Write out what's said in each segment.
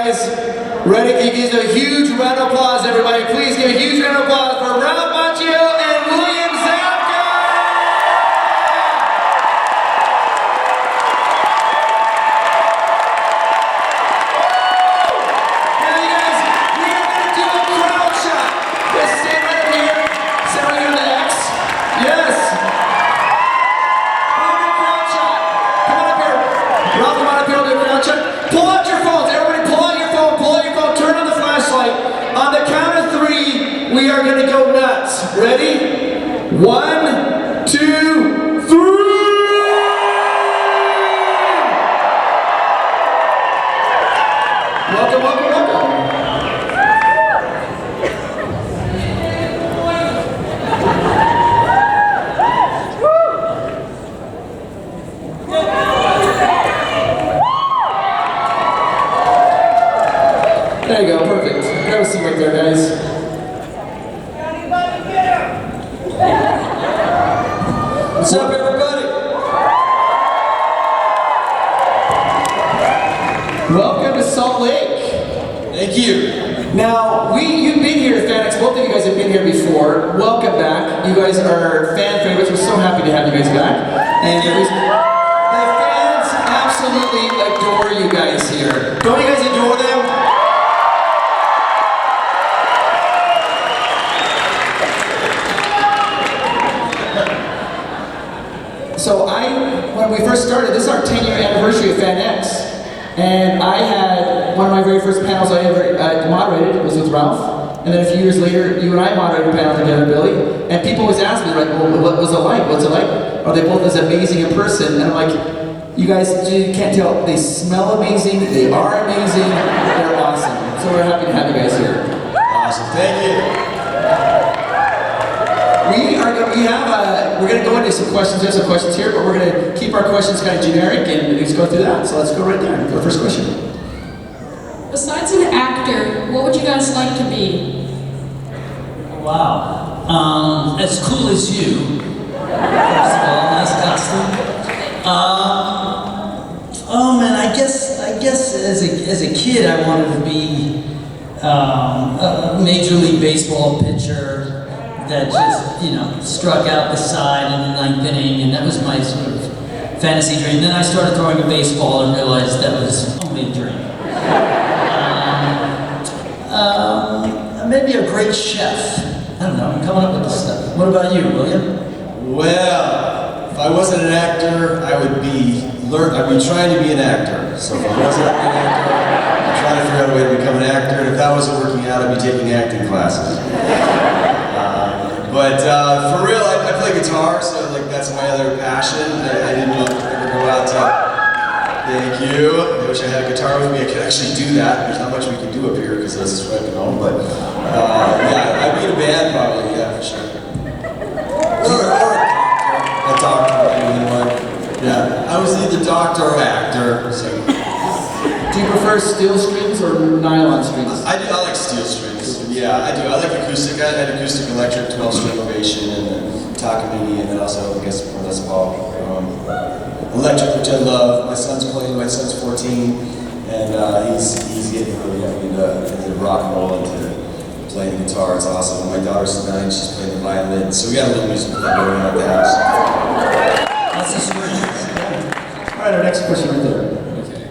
guys ready? Can you give a huge round of applause, everybody? Please give a huge round of applause for Ralph Macchio and William Zabka! Now you guys, we are going to do a crowd shot. Just stand right up here. Stand right here on the X. Yes. We'll do a crowd shot. Come on up here. Ralph, come on up here. We'll do a crowd shot. Pull out your phones. Everybody pull out your phone. Pull out your phone. Turn on the flashlight. On the count of 3, we are going to go nuts. Ready? 1, 2, 3. Welcome, welcome, welcome. There you go, perfect. Grab a seat right there, guys. What's up, everybody? Welcome to Salt Lake. Thank you. Now, you've been here, FanX. Both of you guys have been here before. Welcome back. You guys are fan favorites. We're so happy to have you guys back. And the fans absolutely adore you guys here. Don't you guys adore them? So when we first started, this is our 10-year anniversary of FanX. And I had one of my very first panels I ever moderated was with Ralph. And then a few years later, you and I moderated a panel together, Billy. And people always ask me, like, well, what was it like? What's it like? Are they both as amazing in person? And I'm like, you guys you can't tell. They smell amazing. They are amazing. They're awesome. So we're happy to have you guys here. Awesome. Thank you. We're going to go into some questions. There's some questions here, but we're going to keep our questions kind of generic and just go through that. So let's go right there. Go first question. Besides an actor, what would you guys like to be? Wow. As cool as you. First of all, nice costume. Oh man, I guess as a kid I wanted to be a Major League Baseball pitcher that just, struck out the side in the 9th inning, and that was my sort of fantasy dream. Then I started throwing a baseball and realized that was only a dream. Maybe a great chef. I don't know, I'm coming up with this stuff. What about you, William? Well, if I wasn't an actor, I'd be trying to be an actor. So if I wasn't an actor, I'd try to figure out a way to become an actor. And if that wasn't working out, I'd be taking acting classes. But for real, I play guitar, so that's my other passion. I didn't ever go out to. Thank you. I wish I had a guitar with me. I could actually do that. There's not much we can do up here because I was swiping home. But yeah, I'd be in a band probably. Yeah, for sure. Or a doctor, anyone. Yeah, I was either doctor or actor. So. Do you prefer steel strings or nylon strings? I like steel strings. Yeah, I do. I like acoustic. I had acoustic electric 12-string Ovation and Takamine, and then also, I guess, Les Paul. Electric, which I love. My son's playing. My son's 14, and he's getting really into rock and roll and to playing the guitar. It's awesome. My daughter's 9. She's playing the violin. So we got a little music going on at the house. That's the story. All right, our next question right there. Okay.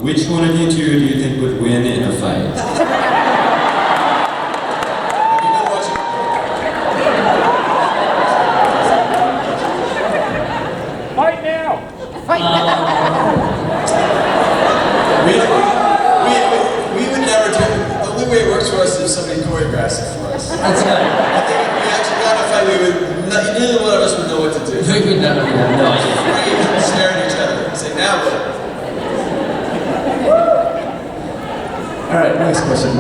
Which one of you two do you think would win in a fight? We would never do it. The only way it works for us is if somebody choreographs it for us. That's right. I think if we actually got in a fight, neither one of us would know what to do. We would never have no idea. We would stare at each other and say, now what? All right, next question.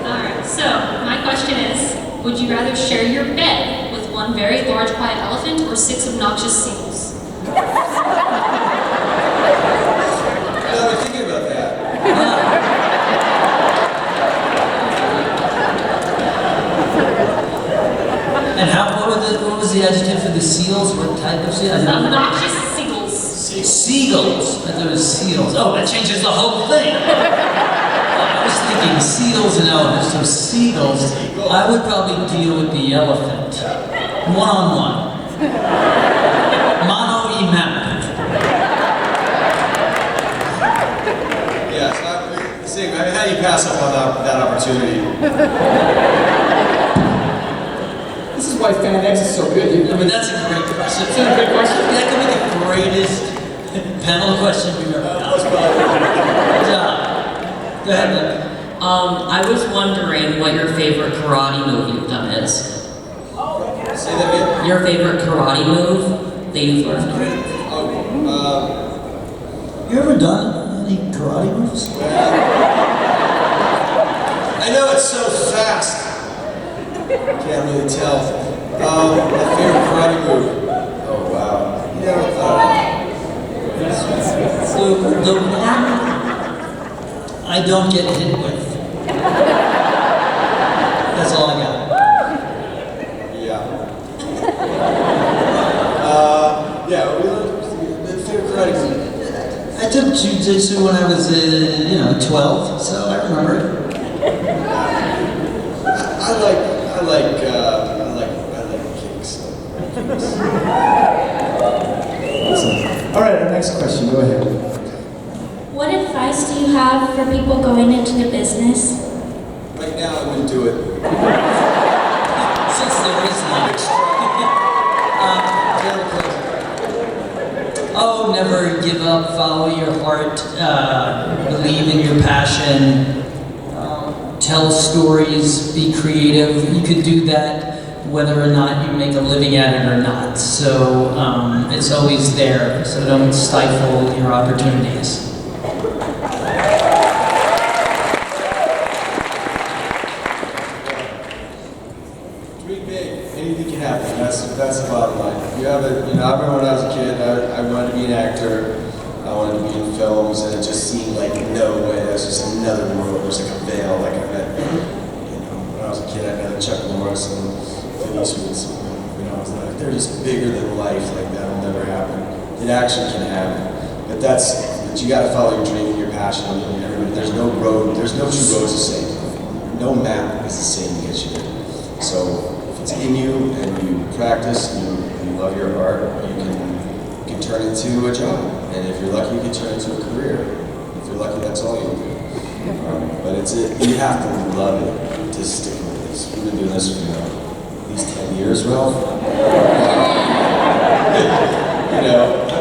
Alright, so my question is, would you rather share your bed with one very large quiet elephant or 6 obnoxious seals? I was thinking about that. And what was the adjective for the seals? What type of seal? Obnoxious seagulls. Seagulls. I thought it was seals. Oh, that changes the whole thing. seagulls and elephants. So seagulls, I would probably deal with the elephant. One-on-one. Mono e map. Yeah, so how do you pass up on that opportunity? This is why FanX is so good. I mean, that's a great question. It's a good question. That could be the greatest panel question we've ever done. Good job. Go ahead, Nick. I was wondering what your favorite karate move you've done is. Say that again? Your favorite karate move that you've learned. You ever done any karate moves? I know it's so fast. Can't really tell. My favorite karate move. Oh wow. You know, The one I don't get hit with. That's all I got. yeah. Yeah. The favorite karate move. I took jujitsu when I was, 12, so I remember it. I like kicks. All right, our next question. Go ahead. What advice do you have for people going into the business? Right now, I wouldn't do it. Since there is none. Never give up, follow your heart, believe in your passion, tell stories, be creative. You could do that whether or not you make a living at it or not. So it's always there, so don't stifle your opportunities. Dream big. Anything can happen. That's the bottom line. You have I remember when I was a kid, I wanted to be an actor. I wanted to be in films, and it just seemed like no way. That's just another world. There's like a veil. Like I met, when I was a kid, I met Chuck Norris and Denise was, I was like, they're just bigger than life. Like that'll never happen. It actually can happen. But you got to follow your dream and your passion. And there's no road. There's no two roads the same. No map is the same to get you there. So if it's in you and you practice and you love your art, you can turn it into a job. And if you're lucky, you can turn it into a career. If you're lucky, that's all you'll do. But you have to love it to stick with this. We've been doing this for at least 10 years, Ralph. I've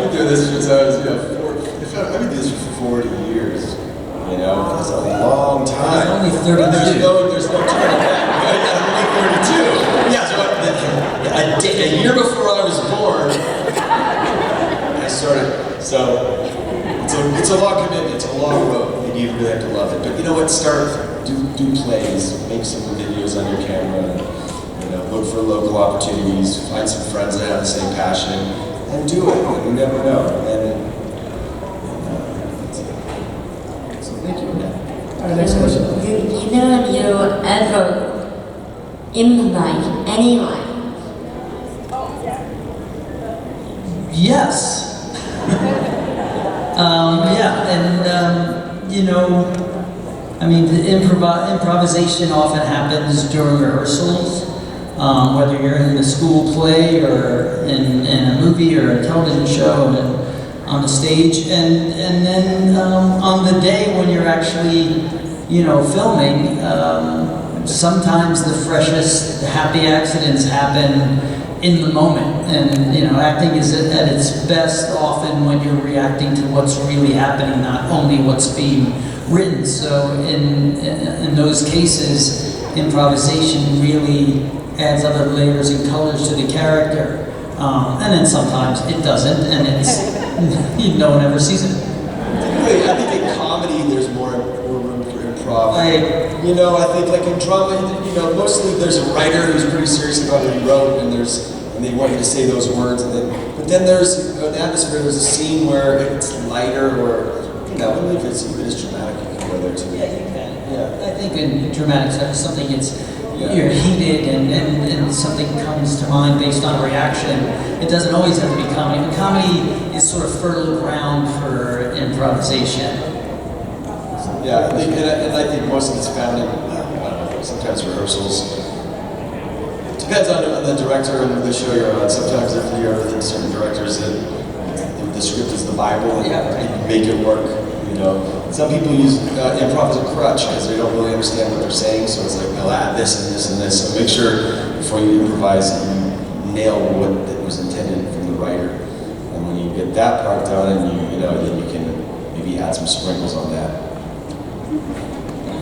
been doing this since I was, I've been doing this for 40 years. That's a long time. It's only 32. There's no turning back. I'm only 32. Yeah, so a year before I was born, I started. So it's a long commitment. It's a long road, and you really have to love it. But you know what? Do plays, make some videos on your camera, and, look for local opportunities, find some friends that have the same passion, and do it. And you never know. So thank you. All right, next question. Either of you ever improvise any line? Yes. The improvisation often happens during rehearsals, whether you're in a school play or in a movie or a television show and on the stage, and then on the day when you're actually, filming, sometimes the freshest happy accidents happen in the moment, and acting is at its best often when you're reacting to what's really happening, not only what's being written. So in those cases, improvisation really adds other layers and colors to the character, and then sometimes it doesn't, and it's no one ever sees it. I think in comedy there's more room for improv. I think like in drama, mostly there's a writer who's pretty serious about what he wrote, and they want you to say those words, but then there's an atmosphere. There's a scene where it's lighter, or even if it's dramatic, you can go there too. Yeah, you can. Yeah, I think in dramatic stuff, something you're heated and something comes to mind based on a reaction. It doesn't always have to be comedy. But comedy is sort of fertile ground for improvisation. Yeah, and I think most of it's found in, I don't know, sometimes rehearsals. Depends on the director and the show you're on. Sometimes if you're with certain directors, the script is the Bible and you make it work. You know, some people use improv as a crutch because they don't really understand what they're saying. So it's like they'll add this and this and this. So make sure before you improvise that you nail what was intended from the writer. And when you get that part done, and you know, then you can maybe add some sprinkles on that.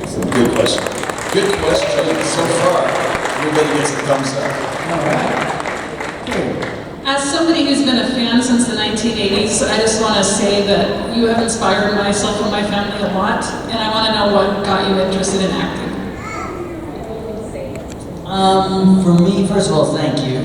So good question. Good question so far. Everybody gets a thumbs up. All right. As somebody who's been a fan since the 1980s, I just want to say that you have inspired myself and my family a lot, and I want to know what got you interested in acting. For me, first of all, thank you.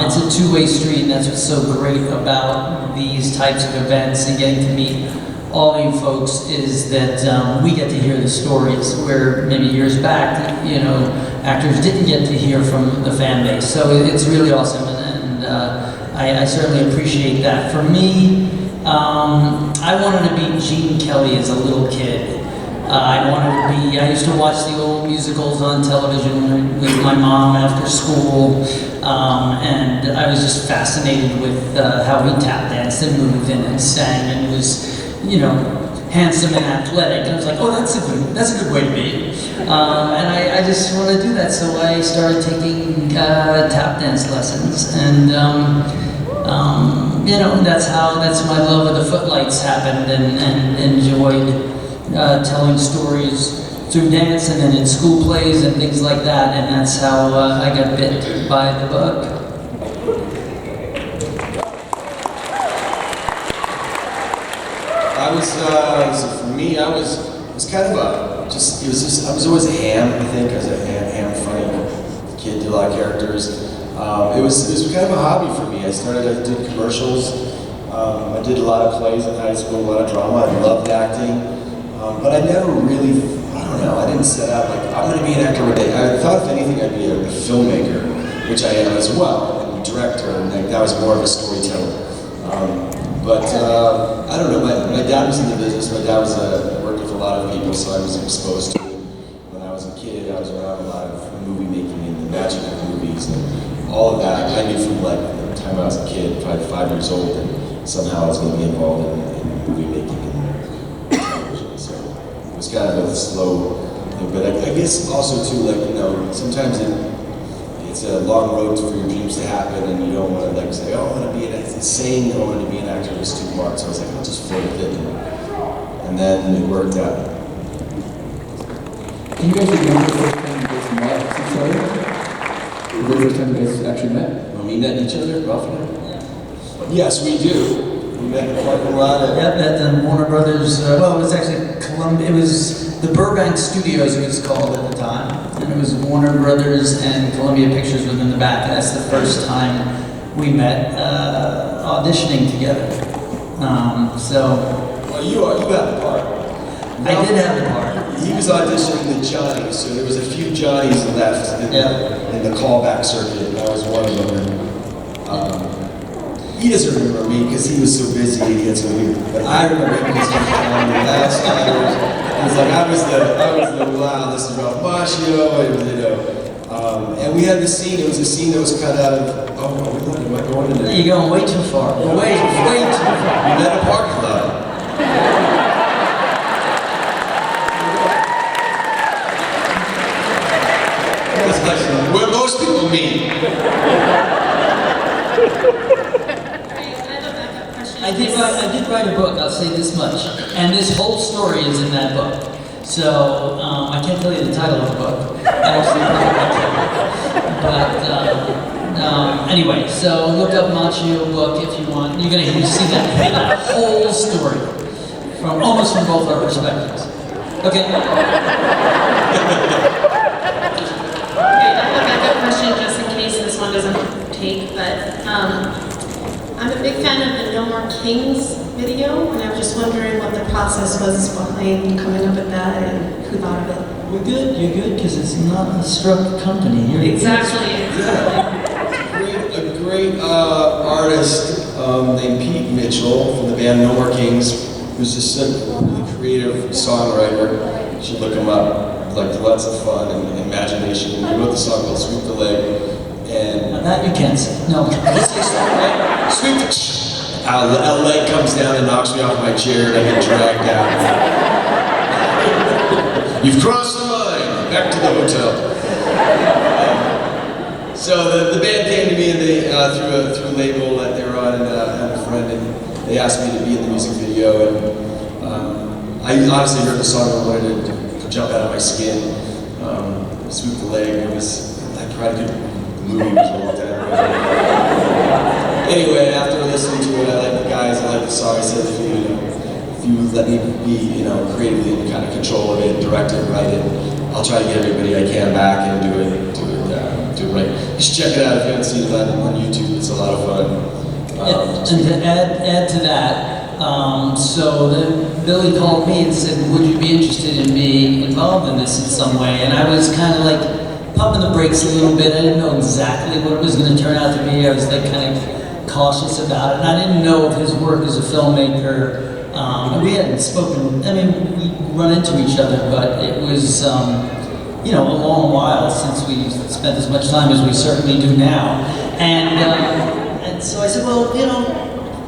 It's a two-way street, and that's what's so great about these types of events and getting to meet all you folks is that we get to hear the stories where maybe years back, you know, actors didn't get to hear from the fan base. So it's really awesome, and I certainly appreciate that. For me, I wanted to be Gene Kelly as a little kid. I used to watch the old musicals on television with my mom after school, and I was just fascinated with how he tap danced and moved and sang and was, you know, handsome and athletic. And I was like, oh, that's a good way to be. And I just want to do that, so I started taking tap dance lessons, and you know, that's my love of the footlights happened, and enjoyed telling stories through dance and then in school plays and things like that, and that's how I got bit by the bug. For me, I was kind of I was always a ham, I think. I was a ham funny kid, did a lot of characters. It was kind of a hobby for me. I did commercials. I did a lot of plays in high school, a lot of drama. I loved acting. But I never really, I don't know, I didn't set out like, I'm going to be an actor one day. I thought if anything I'd be a filmmaker, which I am as well, and director, and that was more of a storyteller. But I don't know, my dad was in the business. My dad worked with a lot of people, so I was exposed to it. When I was a kid, I was around a lot of movie making and the magic of movies and all of that. I knew from like the time I was a kid, probably 5 years old, that somehow I was going to be involved in movie making and television. So it was kind of a slow thing. But I guess also too, like, you know, sometimes it's a long road for your dreams to happen, and you don't want to like say, oh, I want to be an actor. Saying I wanted to be an actor was too hard, so I was like, I'll just float with it, and then it worked out. Can you guys remember the first time you guys met each other? The very first time you guys actually met? When we met each other, Ralph and I? Yes, we do. We met in the parking lot. Yep, at the Warner Brothers, well, it was actually Columbia, it was the Burbank Studios, it was called at the time. And it was Warner Brothers and Columbia Pictures within the back. That's the first time we met auditioning together. Well, you had the part. I did have the part. He was auditioning the Johnnies, so there was a few Johnnies left in the callback circuit, and I was one of them. He doesn't remember me because he was so busy and he had so many, but I remember him because he was on the last hours. It was like I was the wow, this is Ralph Macchio, you know. And we had the scene. It was a scene that was cut out of. Oh, am I going into? You're going way too far. Way too far. We met in a parking lot. It's like where most people meet. I did write a book, I'll say this much, and this whole story is in that book. So, I can't tell you the title of the book, actually, but anyway, so look up Macchio book if you want. You're going to see that whole story, almost from both our perspectives. Okay? Okay, I have a backup question just in case this one doesn't take, but I'm a big fan of the No More Kings video, and I'm just wondering what the process was behind coming up with that and who thought of it. You're good, because it's not a struck company. You're Exactly. A great artist named Pete Mitchell from the band No More Kings, who's just a really creative creative songwriter. You should look him up. Like lots of fun and imagination. He wrote the song called "Sweep the Leg," and That you can't say. No. sweep the. A leg comes down and knocks me off my chair, and I get dragged out. You've crossed the line. Back to the hotel. So the band came to me and they through a label that they were on, and I had a friend, and they asked me to be in the music video, and I honestly heard the song and wanted to jump out of my skin. Sweep the Leg. It was I tried to do the movie was a long time ago. Anyway, after listening to it, I like the guys, I like the song. I said, if you let me be, creatively in kind of control of it, direct it, write it, I'll try to get everybody I can back and do it right. You should check it out if you haven't seen it on YouTube. It's a lot of fun. And to add to that, so then Billy called me and said, would you be interested in being involved in this in some way? And I was kind of like pumping the brakes a little bit. I didn't know exactly what it was going to turn out to be. I was like kind of cautious about it. And I didn't know of his work as a filmmaker. And we hadn't spoken, I mean, we run into each other, but it was, a long while since we spent as much time as we certainly do now. And so I said, well,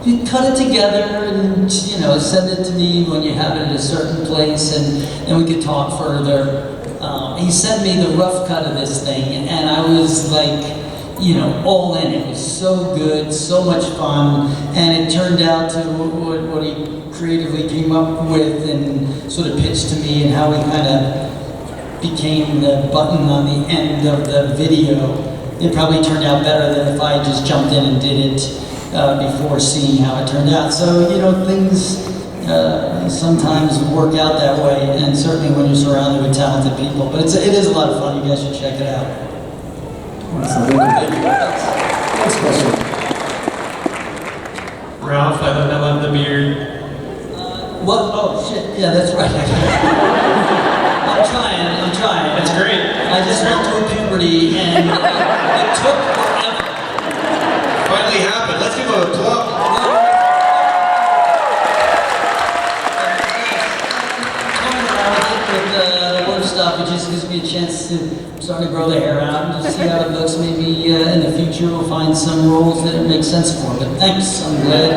you cut it together and, send it to me when you have it at a certain place, and then we could talk further. He sent me the rough cut of this thing, and I was like, all in. It was so good, so much fun, and it turned out to what he creatively came up with and sort of pitched to me, and how he kind of became the button on the end of the video. It probably turned out better than if I just jumped in and did it before seeing how it turned out. So, things sometimes work out that way, and certainly when you're surrounded with talented people. But it is a lot of fun. You guys should check it out. Next question. Ralph, I love the beard. What? Oh, shit. Yeah, that's right. I'm trying. It's great. I just went through puberty, and it took forever. Finally happened. Let's give him a plug. Coming around with the work stuff, it just gives me a chance to start to grow the hair out and just see how it looks. Maybe in the future we'll find some roles that it makes sense for. But thanks, I'm glad.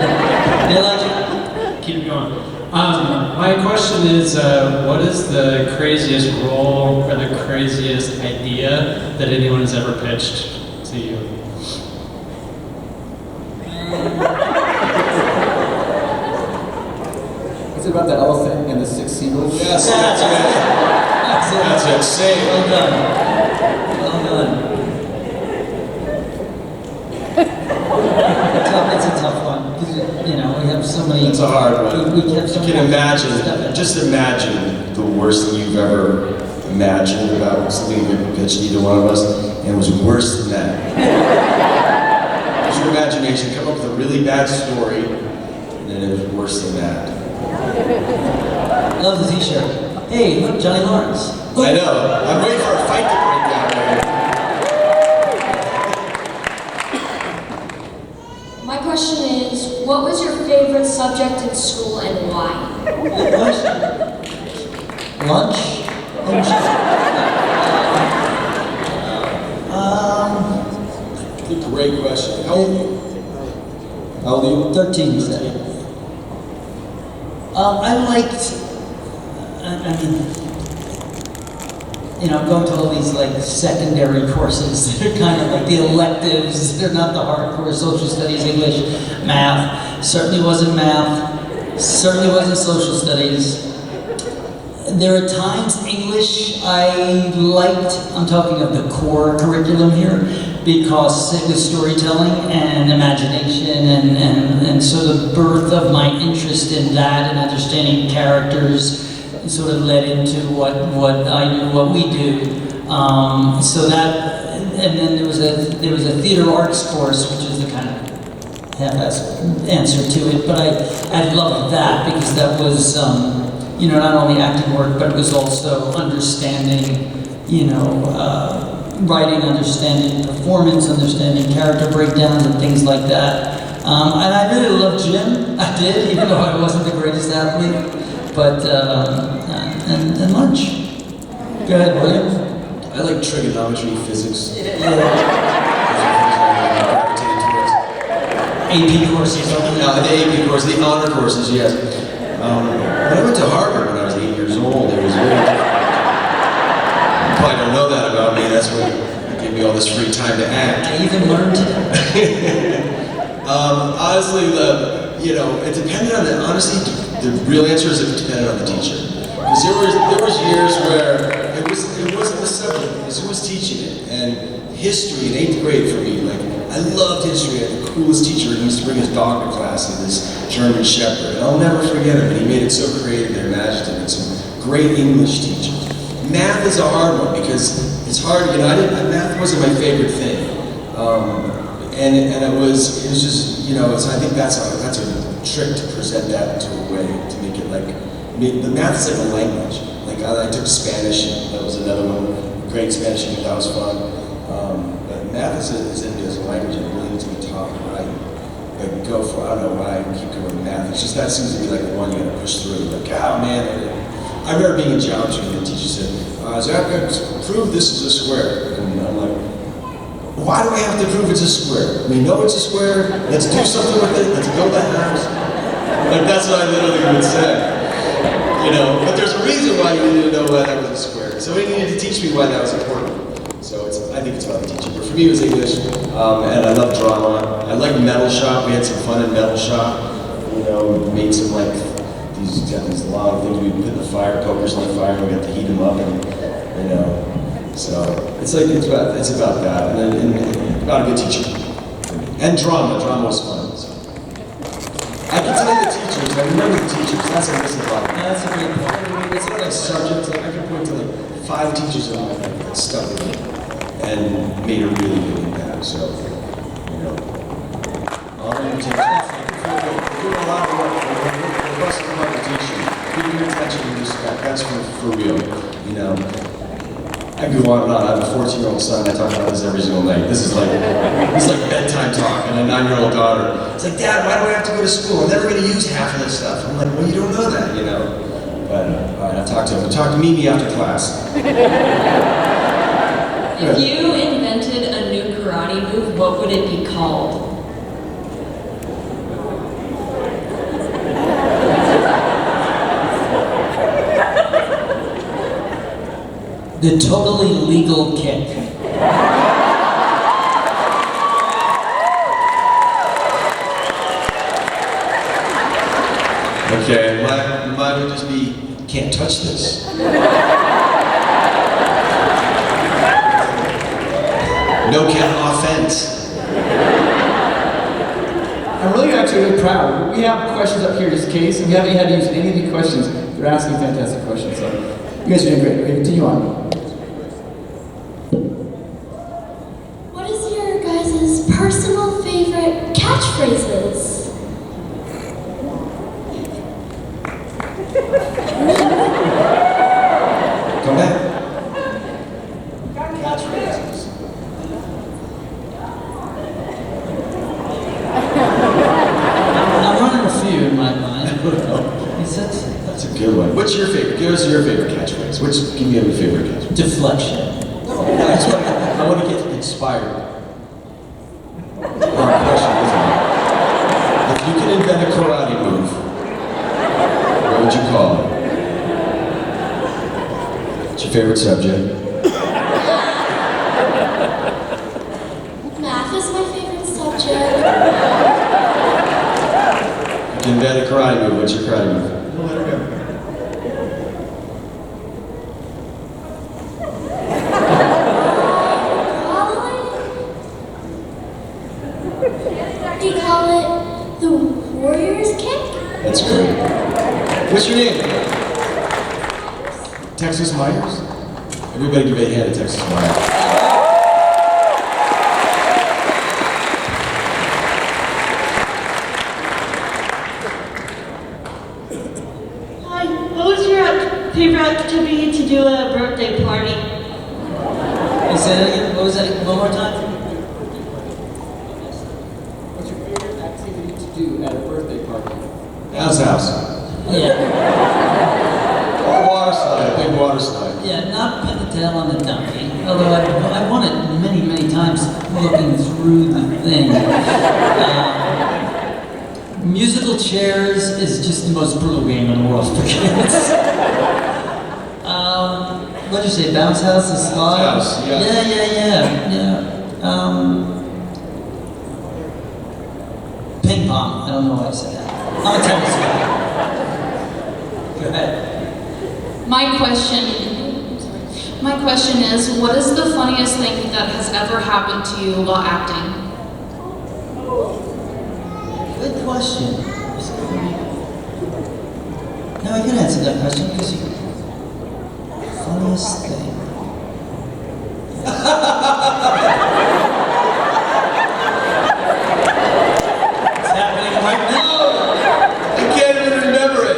They like it. Keep it going. My question is, what is the craziest role or the craziest idea that anyone has ever pitched to you? Is it about the elephant and the 6 seagulls? Yes, that's it. Same. Well done. It's a tough one, because, we have so many... It's a hard one. We have so You many... can imagine, just imagine the worst thing you've ever imagined about something you've ever pitched to either one of us, and it was worse than that. Use your imagination, come up with a really bad story, and then it was worse than that. Love the t-shirt. Hey, look, Johnny Lawrence. I know. I'm waiting for a fight to break out right My question is, what was your favorite subject in school and why? Good question. Lunch? Great question. How old are you? 13, you said. I liked, going to all these secondary courses that are kind of like the electives. They're not the hardcore social studies, English, math. Certainly wasn't math. Certainly wasn't social studies. There are times English I liked. I'm talking of the core curriculum here, because it was storytelling and imagination, and so the birth of my interest in that and understanding characters sort of led into what I do, what we do. So that, and then there was a theater arts course, which is the kind of half-assed answer to it, but I loved that because that was not only acting work, but it was also understanding, writing, understanding performance, understanding character breakdowns and things like that. And I really loved gym. I did, even though I wasn't the greatest athlete. but and lunch. Go ahead, William. I like trigonometry, physics. AP courses. The AP course, the honor courses, yes. When I went to Harvard when I was 8 years old, it was very different. You probably don't know that about me. That's what gave me all this free time to act. I even learned today. Honestly, it depended on honestly, the real answer is it depended on the teacher. Because there was years where it wasn't the subject, it was who was teaching it. And history in 8th grade for me, like, I loved history. I had the coolest teacher. He used to bring his dog to class, and this German Shepherd. And I'll never forget him. And he made it so creative and imaginative, and some great English teachers. Math is a hard one because it's hard. Math wasn't my favorite thing. And it was just, I think that's a trick to present that into a way to make it like, the math is like a language. Like I took Spanish, and that was another one. Great Spanish, and that was fun. But math is a language that really needs to be taught, right? Like I don't know why I keep going with math. It's just that seems to be like the one you gotta push through. Like, oh man, I remember being in geometry and the teacher said, Zabka, prove this is a square. And I'm like, why do I have to prove it's a square? We know it's a square, let's do something with it, let's build a house. Like that's what I literally would say. But there's a reason why you needed to know why that was a square. So he needed to teach me why that was important. So I think it's about the teaching. But for me it was English, and I love drama. I like metal shop, we had some fun in metal shop. We made some these long things we put in the fire, pokers in the fire, and we got to heat them up, and so it's about that, and about a good teacher. And drama was fun. So. I can tell you the teachers, I remember the teachers, that's a missing part. That's a great point. It's not like subjects, I can point to 5 teachers in my life that stuck with me and made a really big impact, so, all the teachers, you're doing a lot of work, we're busting about the teaching, giving your attention and respect, that's for real, I go on and on. I have a 14-year-old son. I talk about this every single night. This is like bedtime talk, and a 9-year-old daughter. It's like, Dad, why do I have to go to school? I'm never going to use half of this stuff. I'm like, well, you don't know that, But all right, I'll talk to him. Talk to Mimi after class. If you invented a new karate move, what would it be called? The totally legal kick. Okay, mine would just be, can't touch this. No count offense. I'm really actually really proud. We have questions up here just in case, and we haven't had to use any of the questions. They're asking fantastic questions, so you guys are doing great. Okay, continue on. What is your guys' personal favorite catchphrases? Come back. Catchphrases. I'm running a few in my mind. That's a good one. What's your favorite? Give us your favorite catchphrase. Give me your favorite catchphrase. Deflection. I want to get inspired. Hard question, isn't it? If you could invent a karate move, what would you call it? What's your favorite subject? Math is my favorite subject. You can invent a karate move. What's your karate move? No, let her go. Do you call it the Warrior's Kick? That's great. What's your name? Texas Myers? Everybody give a hand to Texas Myers. Hi, what was your favorite activity to do at a birthday party? Say that again? What was that? One more time? What's your favorite activity to do at a birthday party? House. Yeah. water slide, a big water slide. Yeah, not pin the tail on the donkey. Although I won it many, many times looking through the thing. Musical chairs is just the most brutal game in the world for kids. What'd you say? Bounce house and slide? House, yeah. Yeah. Ping pong. I don't know why I said that. I'm a tennis guy. Go ahead. My question is, what is the funniest thing that has ever happened to you while acting? Good question. No, I can answer that question because you. Funniest thing. It's happening right now. I can't even remember it.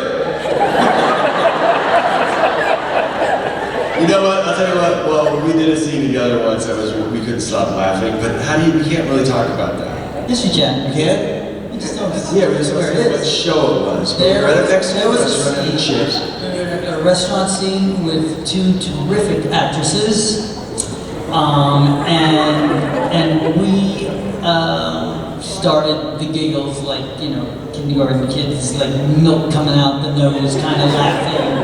You know what? I'll tell you what. Well, we did a scene together once. We couldn't stop laughing. But we can't really talk about that. Yes, you can. You can? You just don't. Yeah, we just where want it to what is. show it was. There Right up next to was us, running the chips. a restaurant scene with two terrific actresses, and we started the giggles like kindergarten kids, like milk coming out the nose, kind of laughing.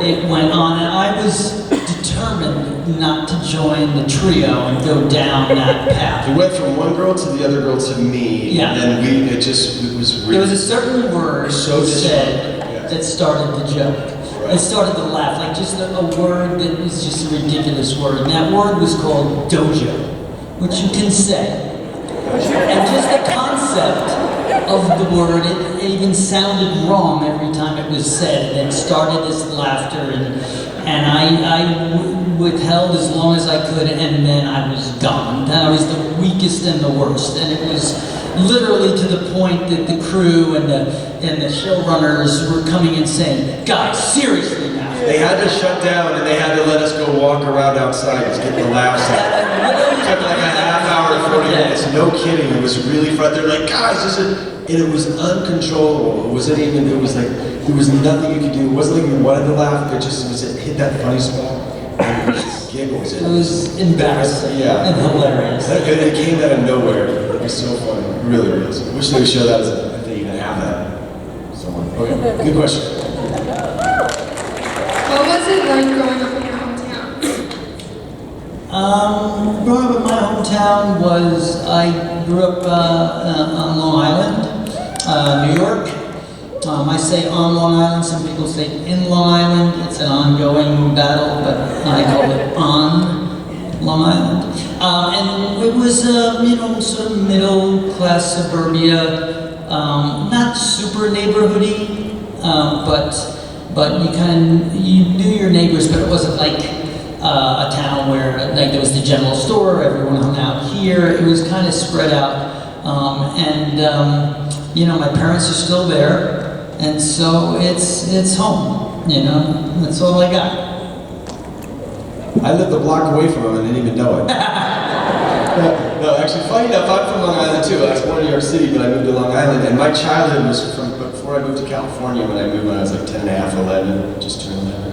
It went on, and I was determined not to join the trio and go down that path. It went from one girl to the other girl to me, Yeah. and then it was really... There was a certain word So said yeah. that started the joke. Right. It started the laugh, like just a word that was just a ridiculous word. And that word was called dojo, which you can say. And just the concept of the word, it even sounded wrong every time it was said. And it started this laughter, and I withheld as long as I could, and then I was gone. Then I was the weakest and the worst. And it was literally to the point that the crew and the showrunners were coming and saying, "Guys, seriously now." They had to shut down, and they had to let us go walk around outside to get the laughs out. It took like a half hour to 40 minutes. No kidding. It was really fun. They're like, "Guys, this is..." And it was uncontrollable. It was like, there was nothing you could do. It wasn't like we wanted to laugh. It hit that funny spot. And it was just giggles. It was embarrassing and hilarious. And it came out of nowhere. It was so funny. It really was. I wish they would show that if they even have that. Someone. Okay, good question. What was it like growing up in your hometown? Growing up in my hometown was, I grew up on Long Island, New York. I say on Long Island, some people say in Long Island. It's an ongoing battle, but I call it on Long Island. And it was, sort of middle class suburbia, not super neighborhoody, but you knew your neighbors, but it wasn't like a town where like there was the general store, everyone hung out here. It was kind of spread out, my parents are still there. And so it's home, that's all I got. I lived a block away from him and didn't even know it. No, actually, funny enough, I'm from Long Island too. I was born in New York City, but I moved to Long Island. And my childhood was before I moved to California, when I was like 10 and a half, 11, just turned 11.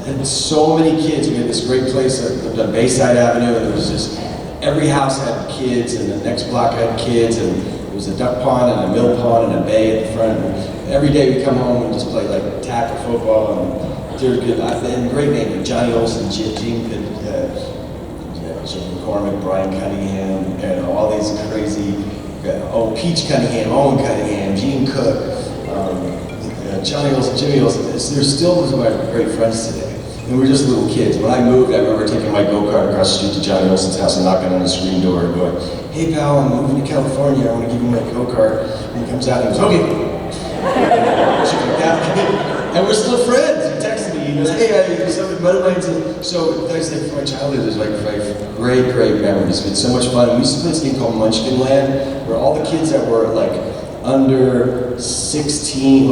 And so many kids. We had this great place on Bayside Avenue, and it was just, every house had kids, and the next block had kids, and there was a duck pond and a mill pond and a bay at the front. And every day we'd come home and just play like tackle football, and there was good, and great name, like Johnny Olsen, Gene McCormick, Brian Cunningham, and all these crazy, Peach Cunningham, Owen Cunningham, Gene Cook, Johnny Olsen, Jimmy Olsen. They're still some of my great friends today. And we were just little kids. When I moved, I remember taking my go-kart across the street to Johnny Olsen's house and knocking on his screen door and going, "Hey pal, I'm moving to California, I want to give you my go-kart." And he comes out and he goes, "Okay." And we're still friends. He texted me, he goes, "Hey, I some of my friends." So thanks for my childhood is like great memories. It's so much fun. We used to play this game called Munchkin Land, where all the kids that were like under 16,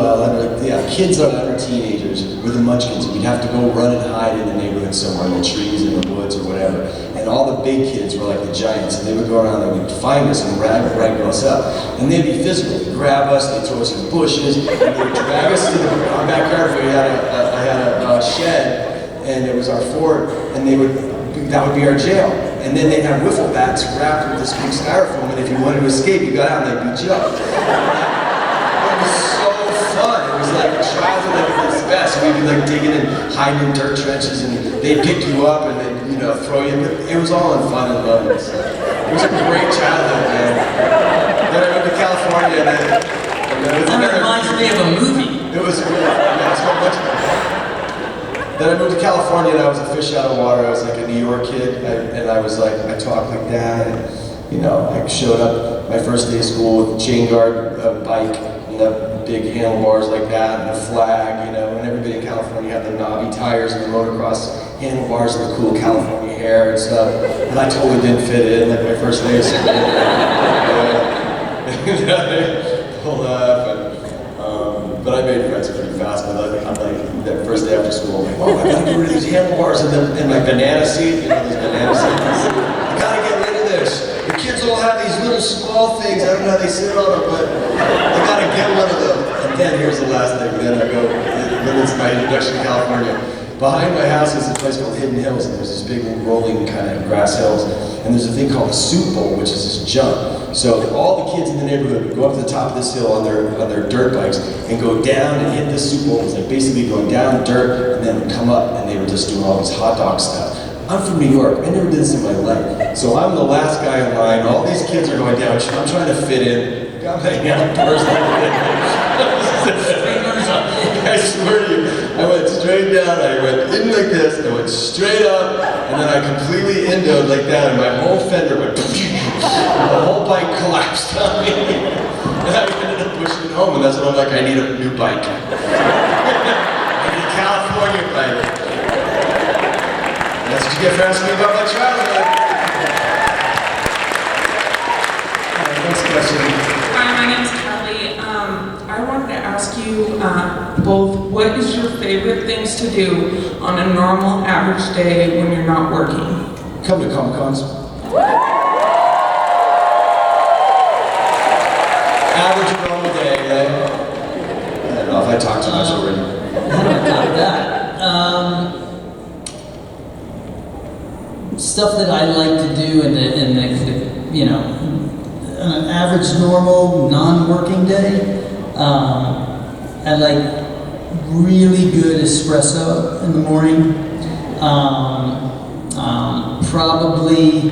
kids that are under teenagers were the munchkins. We'd have to go run and hide in the neighborhood somewhere, in the trees, in the woods, or whatever. And all the big kids were like the giants, and they would go around and they would find us and wrangle us up. And they'd be physical. They'd grab us, they'd throw us in bushes, and they'd drag us to our backyard. I had a shed, and it was our fort, and that would be our jail. And then they'd have wiffle bats wrapped with this big styrofoam, and if you wanted to escape, you got out and they'd beat you up. It was so fun. It was like childhood at its best. We'd be like digging and hiding in dirt trenches, and they'd pick you up and they'd, throw you. It was all in fun and love. It was a great childhood, man. Then I went to California, and That reminds me of a movie. it was really, so much. Then I moved to California, and I was a fish out of water. I was like a New York kid, and I was like, I talked like that, and I showed up my first day of school with a chain guard bike, and the big handlebars like that, and a flag, and everybody in California had the knobby tires and the motocross handlebars and the cool California hair and stuff, and I totally didn't fit in, like my first day of school. Pulled up, but I made friends pretty fast. But I'm like, that first day after school, I'm like, oh, I gotta get rid of these handlebars and my banana seat, those banana seats. I gotta get rid of this. The kids all have these little small things. I don't know how they sit on them, but I gotta get one of them. And then here's the last thing. Then it's my introduction to California. Behind my house is a place called Hidden Hills, and there's this big rolling kind of grass hills. And there's a thing called a soup bowl, which is this jump. So all the kids in the neighborhood would go up to the top of this hill on their dirt bikes and go down and hit this soup bowl. It was like basically going down dirt and then come up, and they were just doing all this hot dog stuff. I'm from New York. I never did this in my life. So I'm the last guy in line. All these kids are going down. I'm trying to fit in. I'm hanging outdoors like I swear to you, I went straight down, I went in like this, I went straight up, and then I completely endoed like that, and my whole fender went, and the whole bike collapsed on me. And I ended up pushing it home, and that's when I'm like, I need a new bike. I need a California bike. That's what you get for asking me about my childhood. Next question. Hi, my name's Kelly. I wanted to ask you both, what is your favorite things to do on a normal, average day when you're not working? Come to Comic-Cons. Average normal day, right? I don't know if I talked too much already. How do I top that? Stuff that I like to do in the an average, normal, non-working day. I like really good espresso in the morning. Probably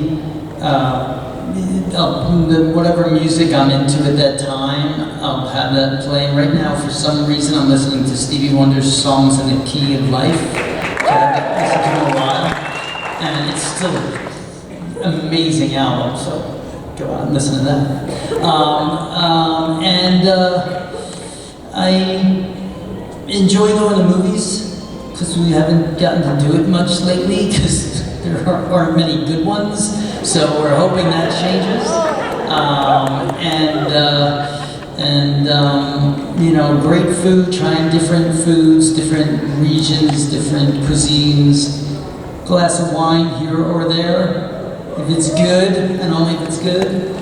whatever music I'm into at that time, I'll have that playing. Right now, for some reason, I'm listening to Stevie Wonder's Songs in the Key of Life, which I haven't listened to in a while, and it's still an amazing album, so go out and listen to that. I enjoy going to movies, because we haven't gotten to do it much lately, because there aren't many good ones, so we're hoping that changes. Great food, trying different foods, different regions, different cuisines, glass of wine here or there, if it's good, and only if it's good.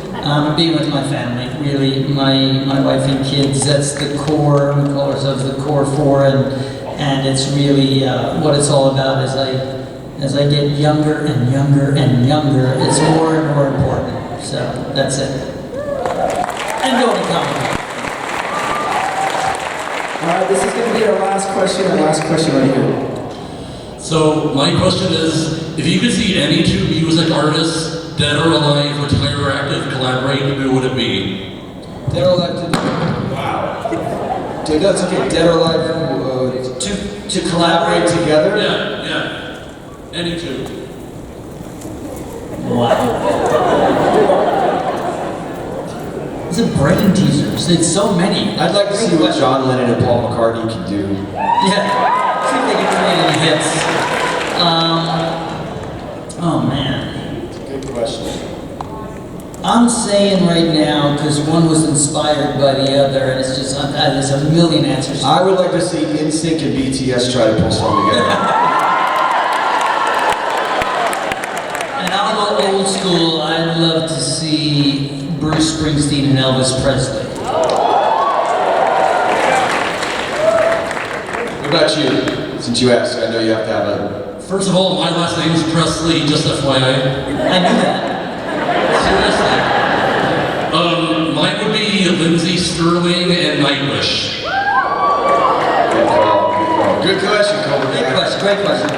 Being with my family, really, my wife and kids, that's the core. We call ourselves the core four, and it's really what it's all about. As I get younger and younger and younger, it's more and more important. So that's it. And going to comedy. All right, this is going to be our last question right here. So my question is, if you could see any two music artists, dead or alive, retired or active, collaborate, who would it be? Dead or alive to wow. Dude, that's okay. Dead or alive to collaborate together? Yeah. Any two. Wow. It's a brain teasers. It's so many. I'd like to see what John Lennon and Paul McCartney can do. Yeah. See if they can create any hits. Oh man. Good question. I'm saying right now, because one was inspired by the other, and it's just, there's a million answers. I would like to see NSYNC and BTS try to pull something together. And I'll go old school. I'd love to see Bruce Springsteen and Elvis Presley. What about you? Since Since you asked, I know you have to have a... First of all, my last name is Presley, just FYI. I knew that. Seriously. Mine would be Lindsay Sterling and Nightwish. Good question, Cobra. Great question, great question.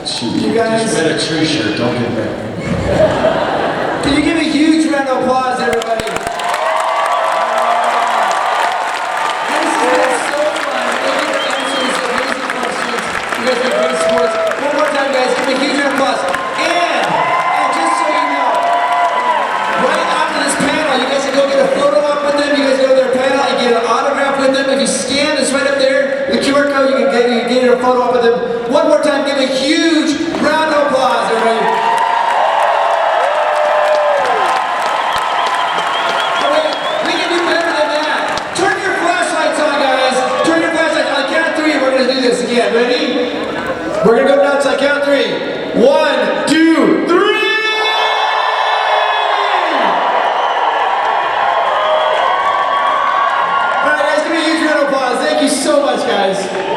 Shoot, You guys- just read a tree shirt, don't get mad. Can you give a huge round of applause, everybody? This has been so fun. Thank you for answering these amazing questions. You guys are great sports. One more time, guys, give a huge round of applause. And just so you know, right after this panel, you guys can go get a photo op with them. You guys go to their panel and get an autograph with them. If you scan this right up there, the QR code, you can get a photo op with them. One more time, give a huge round of applause, everybody. Again, ready? We're gonna go nuts. I count 3. 1, 2, 3! Alright guys, give me a huge round of applause. Thank you so much, guys.